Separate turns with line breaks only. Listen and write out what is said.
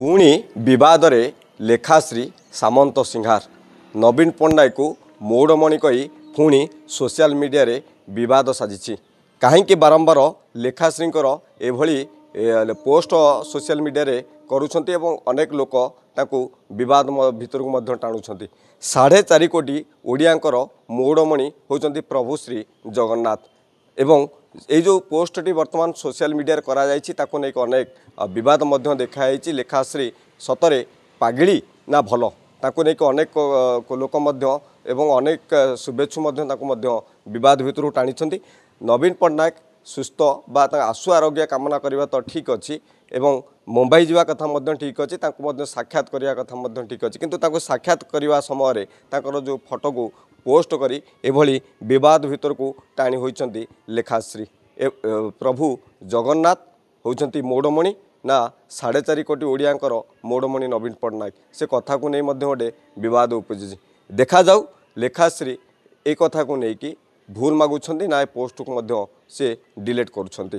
पुणी विवाद रे लेखाश्री सामंत सिंहार नवीन पट्टनायक को मौड़मणि कही पुणी सोशल मीडिया रे विवाद साजिछि। कहीं बारंबार लेखाश्री एभली पोस्ट सोशल मीडिया रे करुछंती एवं अनेक लोक ताकू विवाद भितर को टाणुछंती। 4.5 कोटी ओडियांकर मौड़मणि होउछंती प्रभु श्री जगन्नाथ एवं ये जो पोस्टटी वर्तमान सोशल मीडिया करा जायछि ताको नेक अनेक विवाद देखाई। लेखाश्री सतरे पागिड़ी ना भल ताको नेक अनेक लोक एवं अनेक शुभेच्छु विवाद भितर टाणी। नवीन पट्टनायक सुस्थ बा आशु आरोग्य कामना करने तो ठीक अच्छी एवं मुंबई जावा कथा ठीक अच्छी साक्षात करने कथा ठीक अच्छी किंतु साक्षात करने समय जो फोटो को पोस्ट करी एभली विवाद भितर को टाणी होइचंती लेखाश्री। प्रभु जगन्नाथ होइचंती मौड़मणि ना 4.5 कोटी ओडियांकर मौड़मणि नवीन पट्टनायक से कथा को नहीं गोटे विवाद उपजी। देखा जाऊ लेखाश्री ए कथा को लेकिन भूल मागुछंती ना पोस्ट को से डिलीट करुछंती।